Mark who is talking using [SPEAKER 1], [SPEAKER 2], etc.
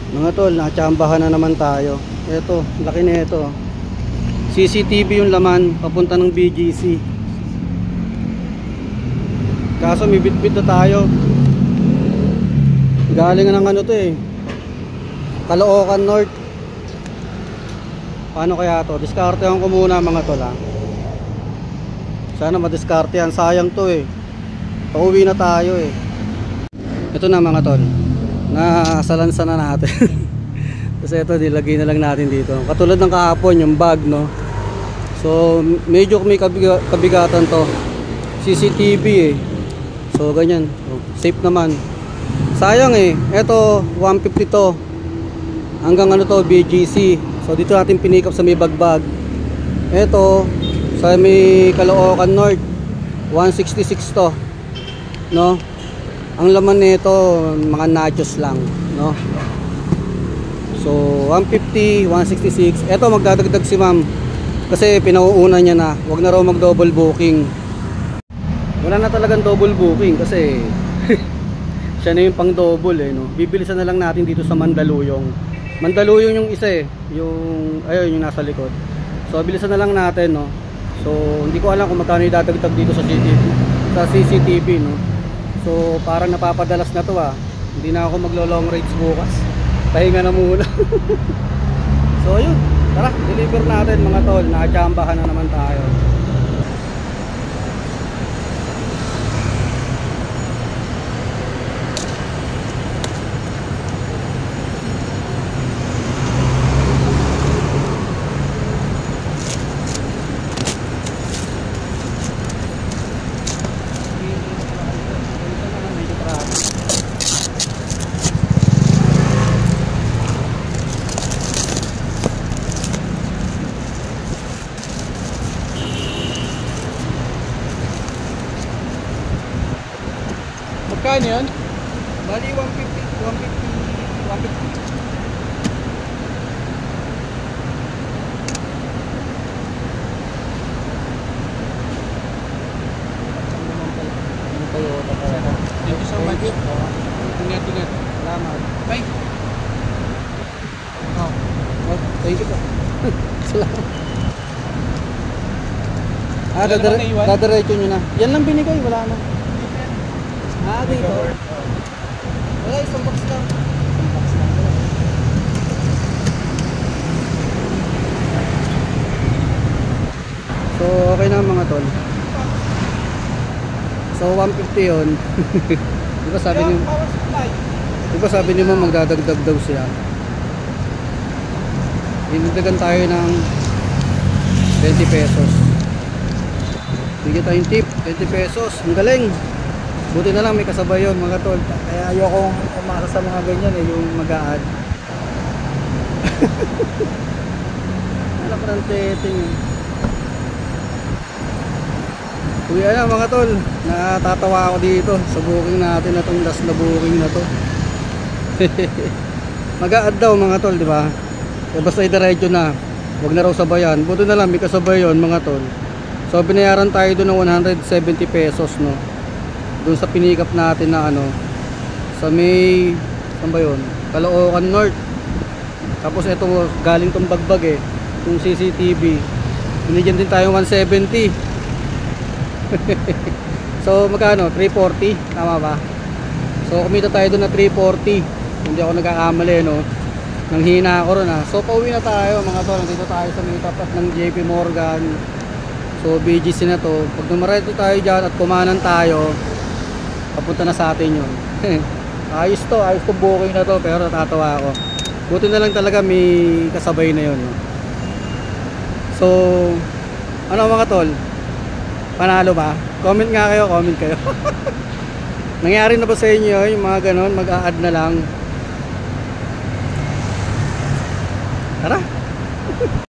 [SPEAKER 1] Mga tol, nakatsambahan na naman tayo. Ito, laki na ito. CCTV yung laman, papunta ng BGC. Kaso may bitbit na tayo. Galing ng ano to eh, Caloocan North. Paano kaya to? Diskartehan ko muna mga tol ha. Sana madiskartehan, sayang to eh. Pauwi na tayo eh. Ito na mga tol, nasalansa na natin. Kasi ito, nilagay na lang natin dito. Katulad ng kahapon, yung bag, no? So, medyo may kabigatan to. CCTV eh. So, ganyan. Safe naman. Sayang eh. Ito, 150 to. Hanggang ano to, BGC. So, dito natin pinikap sa may bagbag. Ito, sa may Caloocan North, 166 to. No? Ang laman nito mga nachos lang, no? So 150, 166. Ito magdadagdag si ma'am kasi pinauuna niya na wag na raw mag double booking. Wala na talagang double booking kasi siya na yung pang double eh, no? Bibilisan na lang natin dito sa Mandaluyong. Mandaluyong yung isa eh, yung ayun yung nasa likod. So bilisan na lang natin, no? So hindi ko alam kung magkano idadagdag dito sa CCTV, no? So parang napapadalas na to ah. Hindi na ako maglo long range bukas. Pahinga na muna. So yun, tara, deliver natin mga tol. Nakajambahan na naman tayo.
[SPEAKER 2] Magkano yun?
[SPEAKER 1] Bali 150, 150. Toyota pala.
[SPEAKER 2] Thank you so much. Ingat.
[SPEAKER 1] Salamat.
[SPEAKER 2] Bye. Oh.
[SPEAKER 1] Thank you po. Salamat.
[SPEAKER 2] Wala namang naiwan?
[SPEAKER 1] Dadiretso nyo na. Yan lang binigay, wala na. Dito. Wala, isang box lang. Isang box lang. So, okay na mga tol. So, 150 yun. Di ba sabi niyo magdadagdag daw siya. Dinagdagan tayo ng 20 pesos. Bigyan tayong tip, 20 pesos. Ang galing. Buti na lang may kasabay yun mga tol. Kaya ayokong umasa sa mga ganyan eh, yung mag-a-add. Wala pa ng teting eh. Uwi na mga tol. Natatawa ako dito sa booking natin na itong last na booking na to. Mag-a-add daw mga tol, di ba? E basta idiretso na. Huwag na raw sabayan. Buti na lang may kasabay yun mga tol. So binayaran tayo doon ng 170 pesos, no? Doon sa pinikap natin na ano, sa may, saan ba yun? Caloocan North. Tapos ito galing tong bagbag eh, yung CCTV. Binigyan din tayo 170. So magkano? 340, tama ba? So kumita tayo doon na 340. Hindi ako nagkakamali, no? Nang hina ako ron, ha? So pauwi na tayo mga tol. Dito tayo sa may tapat ng JP Morgan. So BGC na to. Pag dumaretso tayo dyan at kumanan tayo, papunta na sa atin yun. ayos to booking na to, pero natatawa ako. Buti na lang talaga may kasabay na yun, no? So ano mga tol, panalo ba? Comment nga kayo, comment kayo. Nangyari na ba sa inyo yung mga ganon, mag-a-add na lang? Tara.